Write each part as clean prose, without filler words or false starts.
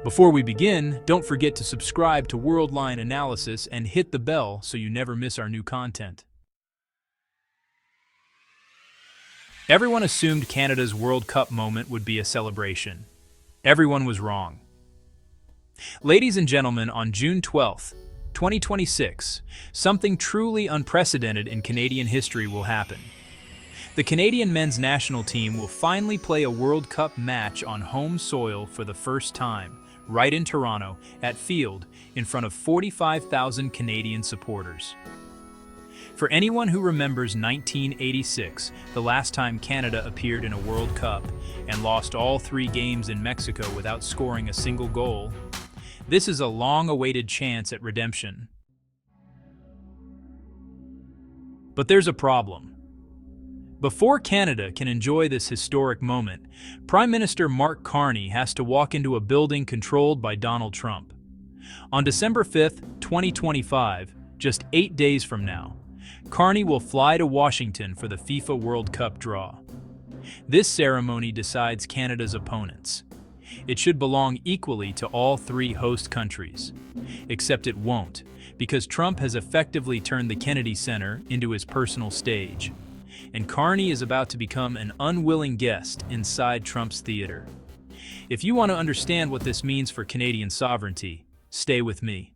Before we begin, don't forget to subscribe to Worldline Analysis and hit the bell so you never miss our new content. Everyone assumed Canada's World Cup moment would be a celebration. Everyone was wrong. Ladies and gentlemen, on June 12th, 2026, something truly unprecedented in Canadian history will happen. The Canadian men's national team will finally play a World Cup match on home soil for the first time, right in Toronto, at Field, in front of 45,000 Canadian supporters. For anyone who remembers 1986, the last time Canada appeared in a World Cup, and lost all 3 games in Mexico without scoring a single goal, this is a long-awaited chance at redemption. But there's a problem. Before Canada can enjoy this historic moment, Prime Minister Mark Carney has to walk into a building controlled by Donald Trump. On December 5th, 2025, just 8 days from now, Carney will fly to Washington for the FIFA World Cup draw. This ceremony decides Canada's opponents. It should belong equally to all 3 host countries. Except it won't, because Trump has effectively turned the Kennedy Center into his personal stage. And Carney is about to become an unwilling guest inside Trump's theater. If you want to understand what this means for Canadian sovereignty, stay with me.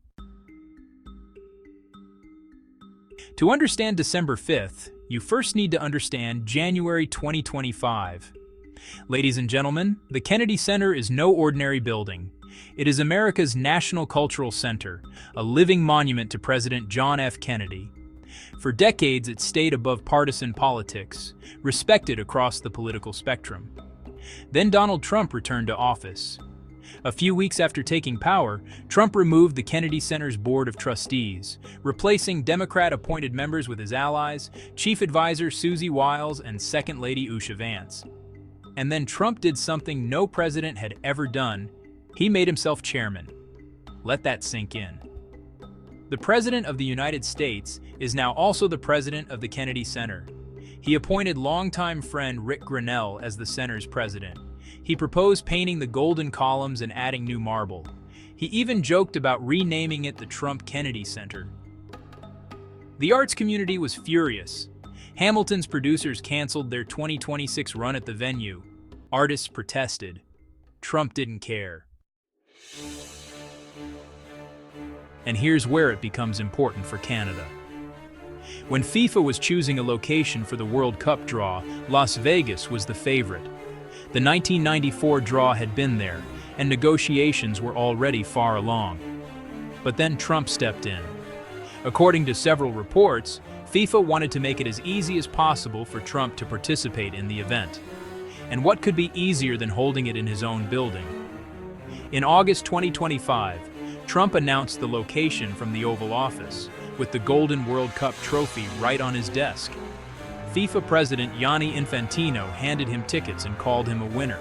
To understand December 5th, you first need to understand January 2025. Ladies and gentlemen, the Kennedy Center is no ordinary building. It is America's National Cultural Center, a living monument to President John F. Kennedy. For decades, it stayed above partisan politics, respected across the political spectrum. Then Donald Trump returned to office. A few weeks after taking power, Trump removed the Kennedy Center's Board of Trustees, replacing Democrat-appointed members with his allies, Chief Advisor Susie Wiles and Second Lady Usha Vance. And then Trump did something no president had ever done. He made himself chairman. Let that sink in. The President of the United States is now also the President of the Kennedy Center. He appointed longtime friend Rick Grenell as the center's president. He proposed painting the golden columns and adding new marble. He even joked about renaming it the Trump Kennedy Center. The arts community was furious. Hamilton's producers canceled their 2026 run at the venue. Artists protested. Trump didn't care. And here's where it becomes important for Canada. When FIFA was choosing a location for the World Cup draw, Las Vegas was the favorite. The 1994 draw had been there, and negotiations were already far along. But then Trump stepped in. According to several reports, FIFA wanted to make it as easy as possible for Trump to participate in the event. And what could be easier than holding it in his own building? In August 2025, Trump announced the location from the Oval Office, with the Golden World Cup trophy right on his desk. FIFA President Gianni Infantino handed him tickets and called him a winner.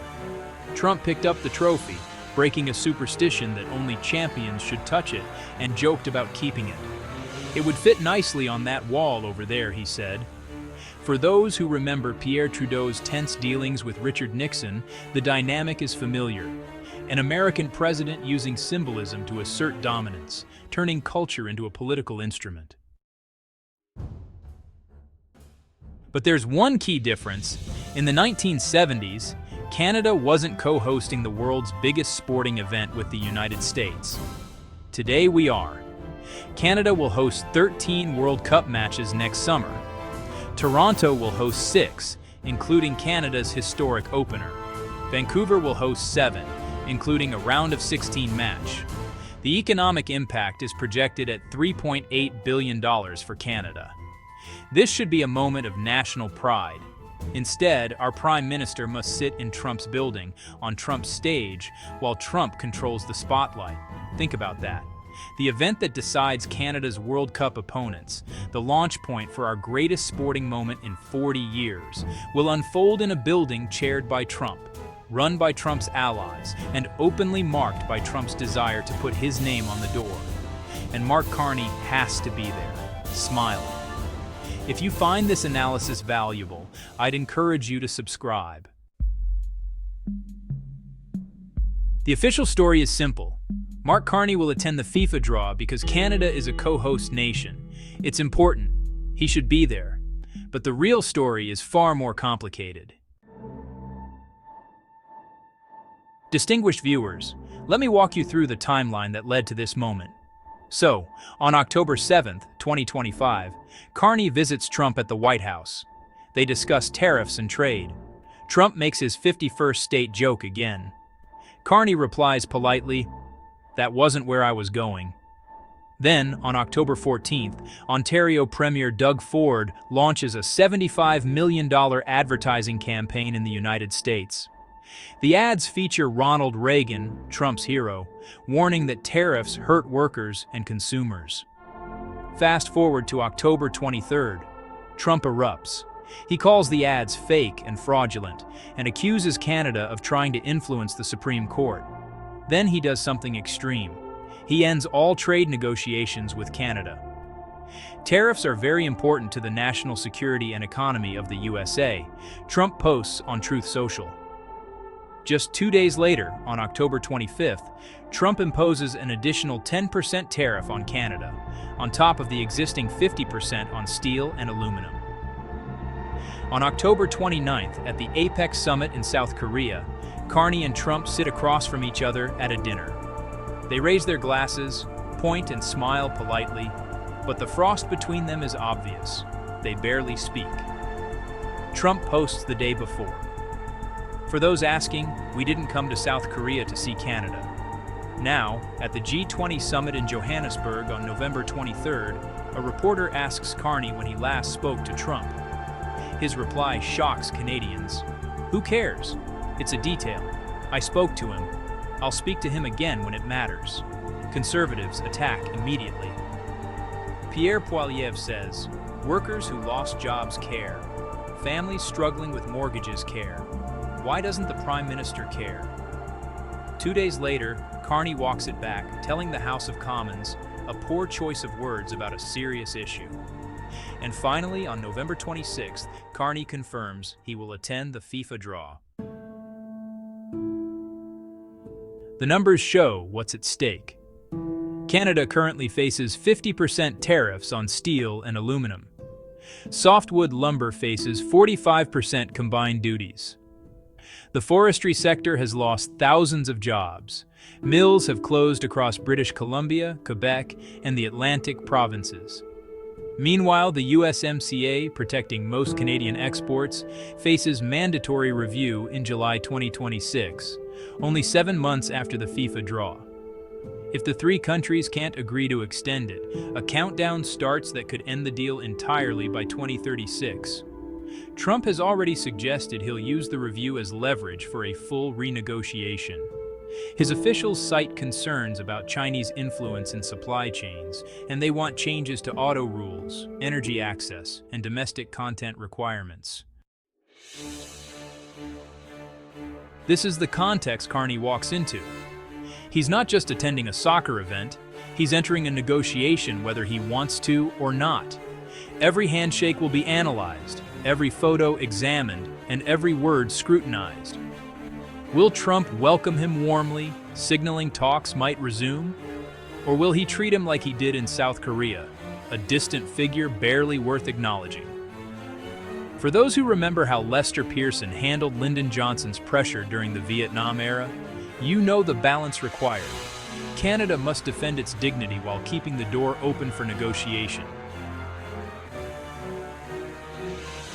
Trump picked up the trophy, breaking a superstition that only champions should touch it, and joked about keeping it. It would fit nicely on that wall over there, he said. For those who remember Pierre Trudeau's tense dealings with Richard Nixon, the dynamic is familiar. An American president using symbolism to assert dominance, turning culture into a political instrument. But there's one key difference. In the 1970s, Canada wasn't co-hosting the world's biggest sporting event with the United States. Today we are. Canada will host 13 World Cup matches next summer. Toronto will host 6, including Canada's historic opener. Vancouver will host 7, including a round of 16 match. The economic impact is projected at $3.8 billion for Canada. This should be a moment of national pride. Instead, our Prime Minister must sit in Trump's building, on Trump's stage, while Trump controls the spotlight. Think about that. The event that decides Canada's World Cup opponents, the launch point for our greatest sporting moment in 40 years, will unfold in a building chaired by Trump, run by Trump's allies, and openly marked by Trump's desire to put his name on the door. And Mark Carney has to be there, smiling. If you find this analysis valuable, I'd encourage you to subscribe. The official story is simple. Mark Carney will attend the FIFA draw because Canada is a co-host nation. It's important. He should be there. But the real story is far more complicated. Distinguished viewers, let me walk you through the timeline that led to this moment. So, on October 7th, 2025, Carney visits Trump at the White House. They discuss tariffs and trade. Trump makes his 51st state joke again. Carney replies politely, "That wasn't where I was going." Then, on October 14th, Ontario Premier Doug Ford launches a $75 million advertising campaign in the United States. The ads feature Ronald Reagan, Trump's hero, warning that tariffs hurt workers and consumers. Fast forward to October 23rd. Trump erupts. He calls the ads fake and fraudulent and accuses Canada of trying to influence the Supreme Court. Then he does something extreme. He ends all trade negotiations with Canada. Tariffs are very important to the national security and economy of the USA, Trump posts on Truth Social. Just 2 days later, on October 25th, Trump imposes an additional 10% tariff on Canada, on top of the existing 50% on steel and aluminum. On October 29th, at the APEC summit in South Korea, Carney and Trump sit across from each other at a dinner. They raise their glasses, point and smile politely, but the frost between them is obvious. They barely speak. Trump posts the day before. For those asking, we didn't come to South Korea to see Canada. Now, at the G20 summit in Johannesburg on November 23rd, a reporter asks Carney when he last spoke to Trump. His reply shocks Canadians. "Who cares? It's a detail. I spoke to him. I'll speak to him again when it matters." Conservatives attack immediately. Pierre Poilievre says, "Workers who lost jobs care. Families struggling with mortgages care. Why doesn't the Prime Minister care?" 2 days later, Carney walks it back, telling the House of Commons a poor choice of words about a serious issue. And finally, on November 26th, Carney confirms he will attend the FIFA draw. The numbers show what's at stake. Canada currently faces 50% tariffs on steel and aluminum. Softwood lumber faces 45% combined duties. The forestry sector has lost thousands of jobs. Mills have closed across British Columbia, Quebec, and the Atlantic provinces. Meanwhile, the USMCA, protecting most Canadian exports, faces mandatory review in July 2026, only 7 months after the FIFA draw. If the three countries can't agree to extend it, a countdown starts that could end the deal entirely by 2036. Trump has already suggested he'll use the review as leverage for a full renegotiation. His officials cite concerns about Chinese influence in supply chains, and they want changes to auto rules, energy access, and domestic content requirements. This is the context Carney walks into. He's not just attending a soccer event, he's entering a negotiation whether he wants to or not. Every handshake will be analyzed, every photo examined, and every word scrutinized. Will Trump welcome him warmly, signaling talks might resume? Or will he treat him like he did in South Korea, a distant figure barely worth acknowledging? For those who remember how Lester Pearson handled Lyndon Johnson's pressure during the Vietnam era, you know the balance required. Canada must defend its dignity while keeping the door open for negotiation.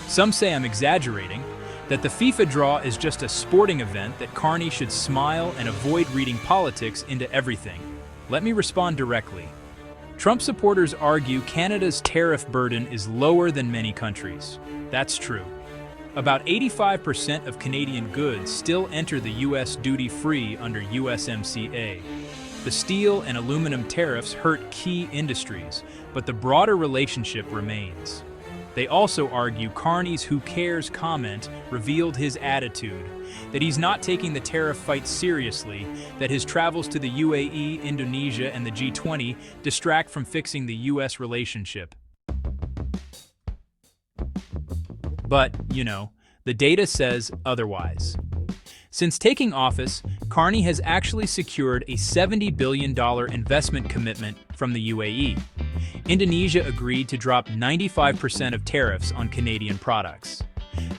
Some say I'm exaggerating, that the FIFA draw is just a sporting event that Carney should smile and avoid reading politics into everything. Let me respond directly. Trump supporters argue Canada's tariff burden is lower than many countries. That's true. About 85% of Canadian goods still enter the U.S. duty-free under USMCA. The steel and aluminum tariffs hurt key industries, but the broader relationship remains. They also argue Carney's "who cares" comment revealed his attitude, that he's not taking the tariff fight seriously, that his travels to the UAE, Indonesia, and the G20 distract from fixing the U.S. relationship. But, the data says otherwise. Since taking office, Carney has actually secured a $70 billion investment commitment from the UAE. Indonesia agreed to drop 95% of tariffs on Canadian products.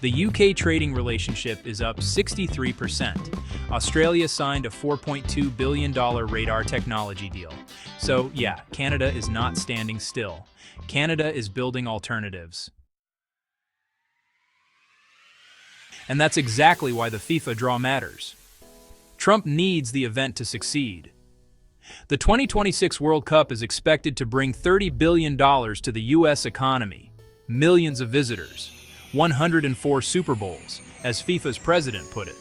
The UK trading relationship is up 63%. Australia signed a $4.2 billion radar technology deal. So yeah, Canada is not standing still. Canada is building alternatives. And that's exactly why the FIFA draw matters. Trump needs the event to succeed. The 2026 World Cup is expected to bring $30 billion to the U.S. economy, millions of visitors, 104 Super Bowls, as FIFA's president put it.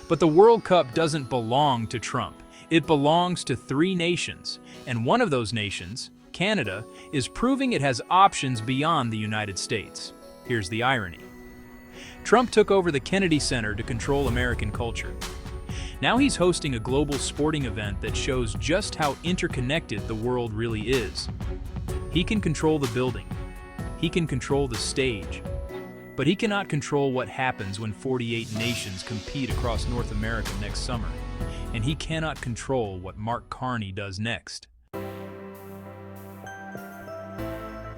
But the World Cup doesn't belong to Trump. It belongs to 3 nations, and one of those nations, Canada, is proving it has options beyond the United States. Here's the irony. Trump took over the Kennedy Center to control American culture. Now he's hosting a global sporting event that shows just how interconnected the world really is. He can control the building. He can control the stage. But he cannot control what happens when 48 nations compete across North America next summer. And he cannot control what Mark Carney does next.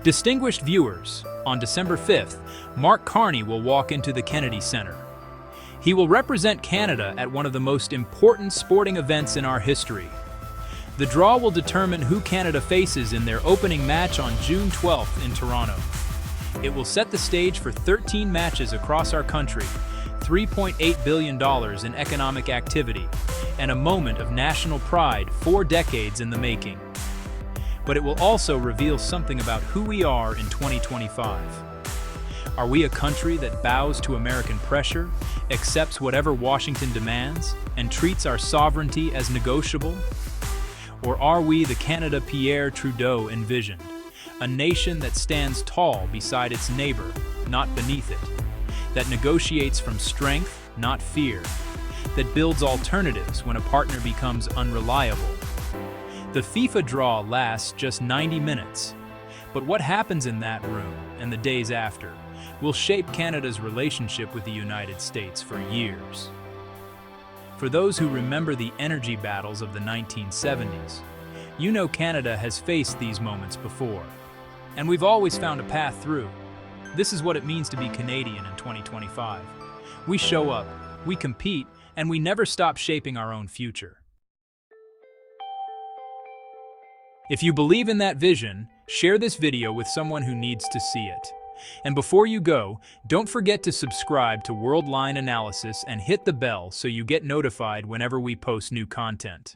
Distinguished viewers, on December 5th, Mark Carney will walk into the Kennedy Center. He will represent Canada at one of the most important sporting events in our history. The draw will determine who Canada faces in their opening match on June 12th in Toronto. It will set the stage for 13 matches across our country, $3.8 billion in economic activity, and a moment of national pride 4 decades in the making. But it will also reveal something about who we are in 2025. Are we a country that bows to American pressure, accepts whatever Washington demands, and treats our sovereignty as negotiable? Or are we the Canada Pierre Trudeau envisioned, a nation that stands tall beside its neighbor, not beneath it, that negotiates from strength, not fear, that builds alternatives when a partner becomes unreliable? The FIFA draw lasts just 90 minutes, but what happens in that room and the days after will shape Canada's relationship with the United States for years. For those who remember the energy battles of the 1970s, you know Canada has faced these moments before, and we've always found a path through. This is what it means to be Canadian in 2025. We show up, we compete, and we never stop shaping our own future. If you believe in that vision, share this video with someone who needs to see it. And before you go, don't forget to subscribe to Worldline Analysis and hit the bell so you get notified whenever we post new content.